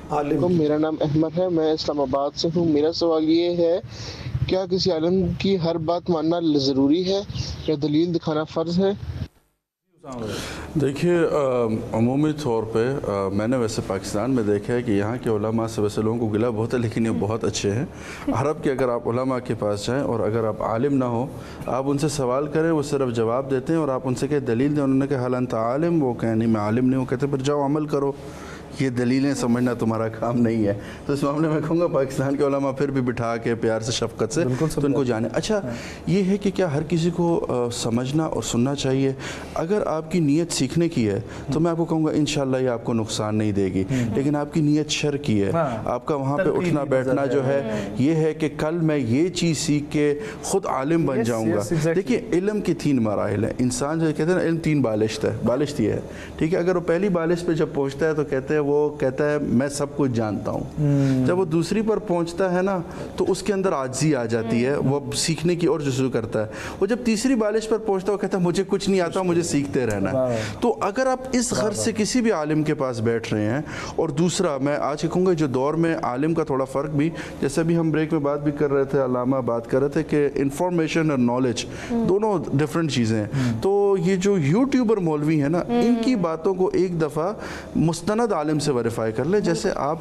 میرا نام احمد ہے، میں اسلام آباد سے ہوں۔ میرا سوال یہ ہے، کیا کسی عالم کی ہر بات ماننا ضروری ہے یا دلیل دکھانا فرض ہے؟ دیکھیے عمومی طور پہ میں نے ویسے پاکستان میں دیکھا ہے کہ یہاں کے علماء سے ویسے لوگوں کو گلہ بہت ہے، لیکن یہ بہت اچھے ہیں۔ عرب کے اگر آپ علماء کے پاس جائیں اور اگر آپ عالم نہ ہو، آپ ان سے سوال کریں، وہ صرف جواب دیتے ہیں، اور آپ ان سے کہیں دلیل دیں، انہوں نے کہا حل انت عالم، وہ کہیں نہیں میں عالم نہیں ہوں، کہتے پھر جاؤ عمل کرو، یہ دلیلیں سمجھنا تمہارا کام نہیں ہے۔ تو اس معاملے میں کہوں گا پاکستان کے علماء پھر بھی بٹھا کے پیار سے شفقت سے تو ان کو جانے۔ اچھا یہ ہے کہ کیا ہر کسی کو سمجھنا اور سننا چاہیے؟ اگر آپ کی نیت سیکھنے کی ہے تو میں آپ کو کہوں گا انشاءاللہ یہ آپ کو نقصان نہیں دے گی، لیکن آپ کی نیت شر کی ہے، آپ کا وہاں پہ اٹھنا بیٹھنا جو ہے یہ ہے کہ کل میں یہ چیز سیکھ کے خود عالم بن جاؤں گا۔ دیکھیے علم کی 3 مراحل ہیں۔ انسان جو کہتے ہیں نا علم 3 بالشت ہے، بالشت یہ ہے ٹھیک ہے۔ اگر وہ پہلی بالشت پہ جب پہنچتا ہے تو کہتے ہیں وہ کہتا ہے میں سب کچھ جانتا ہوں۔ جب وہ دوسری پر پہنچتا ہے نا تو اس کے اندر عاجزی آ جاتی ہے، وہ سیکھنے کی اور جستجو کرتا ہے۔ وہ جب تیسری بالش پر پہنچتا ہے وہ کہتا ہے مجھے کچھ نہیں آتا، مجھے سیکھتے رہنا ہے۔ تو اگر آپ اس غرض سے کسی بھی عالم کے پاس بیٹھ رہے ہیں، اور دوسرا میں آج کہوں گا جو دور میں عالم کا تھوڑا فرق بھی، جیسے بھی ہم بریک میں بات بھی کر رہے تھے، علامہ بات کر رہے تھے کہ انفارمیشن اور نالج دونوں ڈیفرنٹ چیزیں ہیں۔ تو یہ جو یوٹیوبر مولوی ہیں نا، ان کی باتوں کو ایک دفعہ مستند عالم سے ویریفائی کر لیں۔ جیسے آپ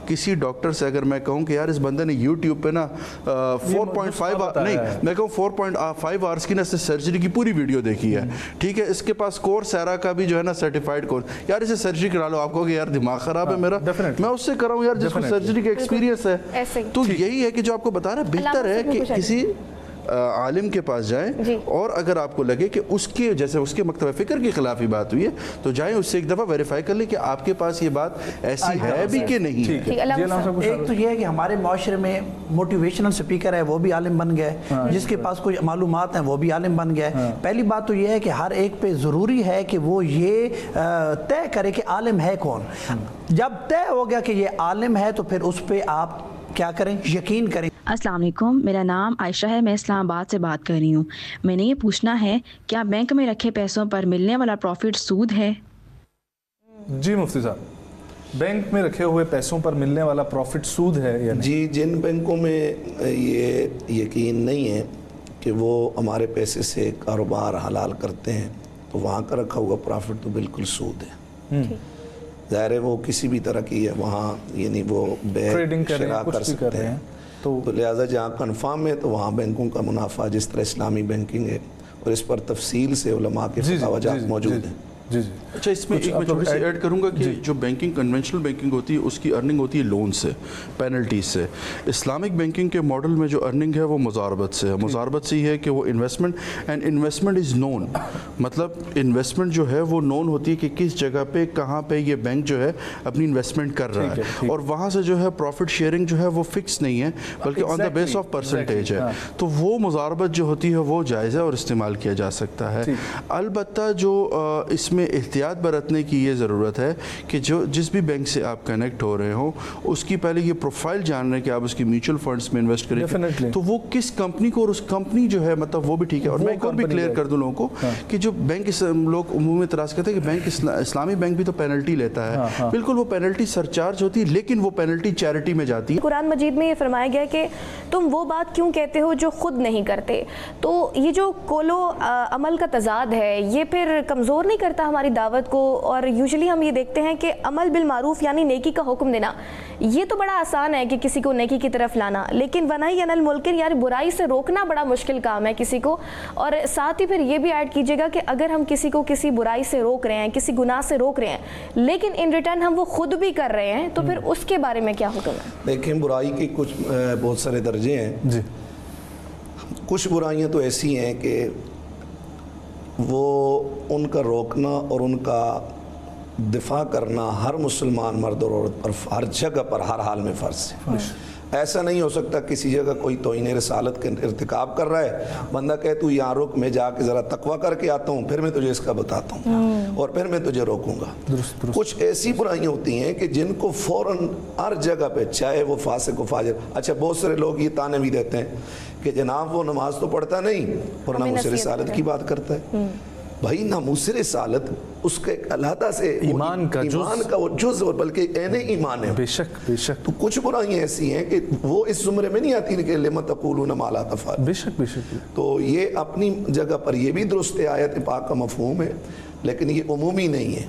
کسی ڈاکٹر سے اگر میں کہوں کہ یار اس بندے نے یوٹیوب پہ نا 4.5 نہیں میں کہوں 4.5 آورس کی نا سرجری کی پوری ویڈیو دیکھی ہے ٹھیک ہے، اس کے پاس کورس سیرا کا بھی جو ہے نا سرٹیفائڈ کورس، یار اسے سرجری کرا لو، آپ کہو کہ یار دماغ خراب ہے میرا، میں اس سے کراؤں یار جس کو سرجری کا ایکسپیرینس ہے۔ تو یہی ہے کہ جو آپ کو بتا رہا ہے بہتر ہے کہ کسی عالم کے پاس جائیں، اور اگر آپ کو لگے کہ اس کے جیسے اس کے مکتب فکر کے خلاف ہی بات ہوئی ہے تو جائیں اس سے ایک دفعہ ویریفائی کر لیں کہ آپ کے پاس یہ بات ایسی ہے بھی کہ نہیں ہے۔ ایک تو یہ ہے کہ ہمارے معاشرے میں موٹیویشنل سپیکر ہے وہ بھی عالم بن گیا ہے، جس کے پاس کوئی معلومات ہیں وہ بھی عالم بن گیا ہے۔ پہلی بات تو یہ ہے کہ ہر ایک پہ ضروری ہے کہ وہ یہ طے کرے کہ عالم ہے کون۔ جب طے ہو گیا کہ یہ عالم ہے تو پھر اس پہ آپ کیا کریں، یقین کریں۔ السلام علیکم، میرا نام عائشہ ہے، میں اسلام آباد سے بات کر رہی ہوں۔ میں نے یہ پوچھنا ہے کیا بینک میں رکھے پیسوں پر ملنے والا پروفٹ سود ہے؟ جی مفتی صاحب، بینک میں رکھے ہوئے پیسوں پر ملنے والا پروفٹ سود ہے یا نہیں؟ جی، جن بینکوں میں یہ یقین نہیں ہے کہ وہ ہمارے پیسے سے کاروبار حلال کرتے ہیں تو وہاں کا رکھا ہوا پروفٹ تو بالکل سود ہے۔ ظاہر ہے وہ کسی بھی طرح کی ہے، وہاں یعنی وہ ٹریڈنگ کر سکتے ہیں، تو لہٰذا جہاں کنفرم ہے تو وہاں بینکوں کا منافع جس طرح اسلامی بینکنگ ہے، اور اس پر تفصیل سے علماء کے فتاویٰ موجود ہیں۔ جی جی اچھا، اس میں ایک میں چھوٹی سی ایڈ کروں گا کہ جو بینکنگ کنونشنل بینکنگ ہوتی ہے اس کی ارننگ ہوتی ہے لون سے، پینلٹیز سے۔ اسلامک بینکنگ کے ماڈل میں جو ارننگ ہے وہ مضاربت سے ہے۔ مضاربت سے یہ ہے کہ وہ انویسٹمنٹ، اینڈ انویسٹمنٹ از نون، مطلب انویسٹمنٹ جو ہے وہ نون ہوتی ہے کہ کس جگہ پہ کہاں پہ یہ بینک جو ہے اپنی انویسٹمنٹ کر رہا ہے، اور وہاں سے جو ہے پروفٹ شیئرنگ جو ہے وہ فکس نہیں ہے بلکہ آن دا بیس آف پرسنٹیج ہے۔ تو وہ مضاربت جو ہوتی ہے وہ جائز ہے اور استعمال کیا جا سکتا ہے۔ البتہ جو اس میں احتیاط برتنے کی یہ ضرورت ہے کہ جس بھی بینک سے آپ کنیکٹ ہو رہے ہوں اس کی پہلے یہ پروفائل جان رہے ہیں کہ آپ اس کی میوچل فنڈز میں انویسٹ کریں تو وہ کس کمپنی کو، اور اس کمپنی جو ہے مطلب وہ بھی ٹھیک ہے۔ اور میں ایک اور بھی کلیئر کر دوں لوگوں کو کہ جو بینک لوگ عمومی اعتراض کرتے ہیں کہ بینک اسلامی بینک بھی تو پینلٹی لیتا ہے، بالکل وہ پینلٹی سرچارج ہوتی ہے لیکن وہ پینلٹی چیریٹی میں جاتی ہے۔ قرآن مجید میں یہ فرمایا گیا کہ تم وہ بات کیوں کہتے ہو جو خود نہیں کرتے۔ تو یہ جو قول و عمل کا تضاد ہے یہ پھر کمزور نہیں کرتا ہماری دعوت کو؟ اور یوزلی ہم یہ دیکھتے ہیں کہ عمل بالمعروف یعنی نیکی کا حکم دینا یہ تو بڑا آسان ہے کہ کسی کو نیکی کی طرف لانا، لیکن ونہی عن المنکر یعنی برائی سے روکنا بڑا مشکل کام ہے کسی کو۔ اور ساتھ ہی پھر یہ بھی ایڈ کیجیے گا کہ اگر ہم کسی کو کسی برائی سے روک رہے ہیں، کسی گناہ سے روک رہے ہیں، لیکن ان ریٹرن ہم وہ خود بھی کر رہے ہیں تو پھر اس کے بارے میں کیا حکم ہے؟ دیکھیں برائی کے کچھ بہت سارے درجے ہیں۔ کچھ برائیاں تو ایسی ہیں کہ وہ ان کا روکنا اور ان کا دفاع کرنا ہر مسلمان مرد اور عورت پر ہر جگہ پر ہر حال میں فرض ہے۔ ایسا نہیں ہو سکتا کسی جگہ کوئی توہین رسالت کے ارتکاب کر رہا ہے، بندہ کہے تو یہاں رک، میں جا کے ذرا تقویٰ کر کے آتا ہوں پھر میں تجھے اس کا بتاتا ہوں اور پھر میں تجھے روکوں گا۔ کچھ ایسی برائیاں ہوتی ہیں کہ جن کو فوراً ہر جگہ پہ، چاہے وہ فاسق و فاجر، اچھا بہت سارے لوگ یہ تانے بھی دیتے ہیں کہ جناب وہ نماز تو پڑھتا نہیں اور ناموس رسالت کی بات کرتا ہے۔ بھائی ناموس رسالت اس کا ایک علیحدہ سے ایمان کا وہ جز اور بلکہ عین ایمان ہے. بے شک بے شک. تو کچھ برائیاں ایسی ہیں کہ وہ اس زمرے میں نہیں آتی کہ لم تقولون ما لا تفعلون. بے شک بے شک. تو یہ اپنی جگہ پر یہ بھی درست آیت پاک کا مفہوم ہے، لیکن یہ عمومی نہیں ہے.